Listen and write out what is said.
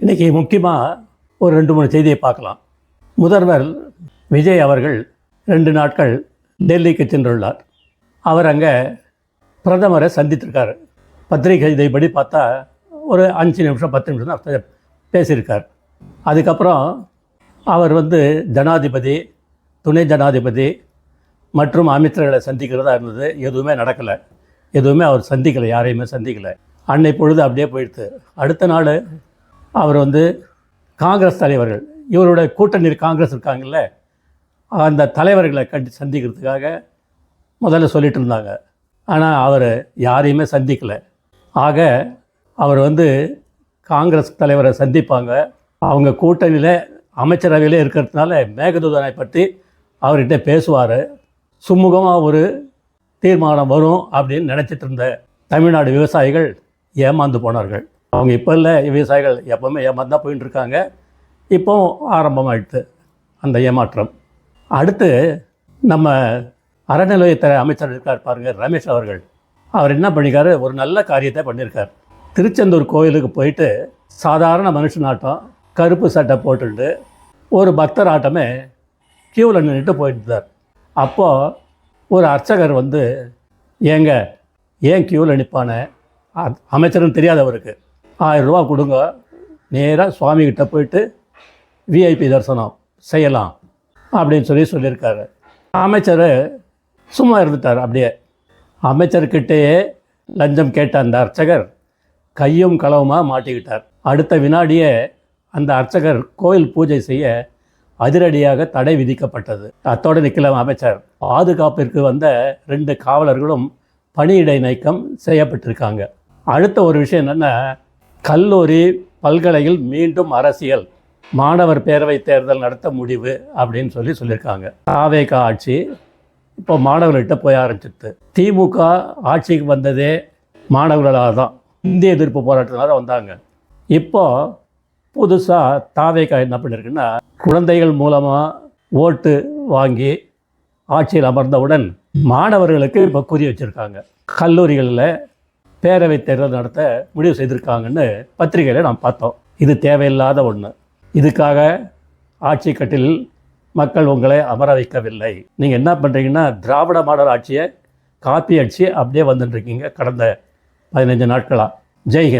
இன்றைக்கி முக்கியமாக ஒரு 2-3 செய்தியை பார்க்கலாம். முதல்வர் விஜய் அவர்கள் 2 நாட்கள் டெல்லிக்கு சென்றுள்ளார். அவர் அங்கே பிரதமரை சந்தித்திருக்கார். பத்திரிகை இதைப்படி பார்த்தா ஒரு 5 நிமிஷம் 10 நிமிஷம் தான் பேசியிருக்கார். அதுக்கப்புறம் அவர் ஜனாதிபதி, துணை ஜனாதிபதி மற்றும் அமைச்சர்களை சந்திக்கிறதா இருந்தது. எதுவுமே நடக்கலை. எதுவுமே அவர் சந்திக்கலை, யாரையுமே சந்திக்கலை. அன்னை பொழுது அப்படியே போயிடுது. அடுத்த நாள் அவர் காங்கிரஸ் தலைவர்கள், இவருடைய கூட்டணி காங்கிரஸ் இருக்காங்கல்ல, அந்த தலைவர்களை சந்திக்கிறதுக்காக முதல்ல சொல்லிட்டு இருந்தாங்க. ஆனால் அவர் யாரையுமே சந்திக்கலை. ஆக அவர் காங்கிரஸ் தலைவரை சந்திப்பாங்க. அவங்க கூட்டணியில் அமைச்சரவையிலே இருக்கிறதுனால மேகதூதனை பற்றி அவர்கிட்ட பேசுவார். சுமூகமாக ஒரு தீர்மானம் வரும் அப்படின்னு நினச்சிட்டு இருந்த தமிழ்நாடு விவசாயிகள் ஏமாந்து போனார்கள். அவங்க இப்போ இல்லை, விவசாயிகள் எப்போவுமே ஏமாந்து தான் போயின்னு இருக்காங்க. இப்போ ஆரம்பமாகிடுது அந்த ஏமாற்றம். அடுத்து நம்ம அறநிலையத்துறை அமைச்சர் இருக்கார் பாருங்கள், ரமேஷ் அவர்கள். அவர் என்ன பண்ணியிருக்காரு, ஒரு நல்ல காரியத்தை பண்ணியிருக்கார். திருச்செந்தூர் கோயிலுக்கு போயிட்டு சாதாரண மனுஷனாட்டம் கருப்பு சட்டை போட்டுட்டு ஒரு பக்தர் ஆட்டமே க்யூவில் நின்றுட்டு போயிட்டுருந்தார். அப்போது ஒரு அர்ச்சகர் ஏங்க ஏன் க்யூவில் நிற்பானே, அமைச்சர்னு தெரியாதவருக்கு 1000 ரூபா கொடுங்க, நேராக சுவாமிகிட்ட போயிட்டு விஐபி தரிசனம் செய்யலாம் அப்படின்னு சொல்லியிருக்காரு. அமைச்சர் சும்மா இருந்துட்டார். அப்படியே அமைச்சர்கிட்டேயே லஞ்சம் கேட்ட அந்த அர்ச்சகர் கையும் களவுமாக மாட்டிக்கிட்டார். அடுத்த வினாடியே அந்த அர்ச்சகர் கோயில் பூஜை செய்ய அதிரடியாக தடை விதிக்கப்பட்டது. அத்தோடு நிற்கல அமைச்சர். பாதுகாப்பிற்கு வந்த 2 காவலர்களும் பணியிடை நீக்கம் செய்யப்பட்டிருக்காங்க. அடுத்த ஒரு விஷயம் என்னென்னா, கல்லூரி பல்கலையில் மீண்டும் அரசியல், மாணவர் பேரவை தேர்தல் நடத்த முடிவு அப்படின்னு சொல்லியிருக்காங்க. தாவேக ஆட்சி இப்போ மாணவர்கள்கிட்ட போய் ஆரம்பிச்சிடுது. திமுக ஆட்சிக்கு வந்ததே மாணவர்களாக தான், இந்திய எதிர்ப்பு போராட்டத்தினால தான் வந்தாங்க. இப்போது புதுசாக தாவேக என்ன பண்ணியிருக்குன்னா, குழந்தைகள் மூலமாக ஓட்டு வாங்கி ஆட்சியில் அமர்ந்தவுடன் மாணவர்களுக்கு இப்போ குறி வச்சுருக்காங்க. கல்லூரிகளில் பேரவை தேர்தல் நடத்த முடிவு செய்திருக்காங்கன்னு பத்திரிகையில் நாம் பார்த்தோம். இது தேவையில்லாத ஒன்று. இதுக்காக ஆட்சி கட்டிலில் மக்கள் உங்களை அமர வைக்கவில்லை. நீங்கள் என்ன பண்ணுறீங்கன்னா, திராவிட மாடல் ஆட்சியை காப்பி அடித்து அப்படியே வந்துட்டுருக்கீங்க கடந்த 15 நாட்களாக. ஜெய்ஹிந்த்.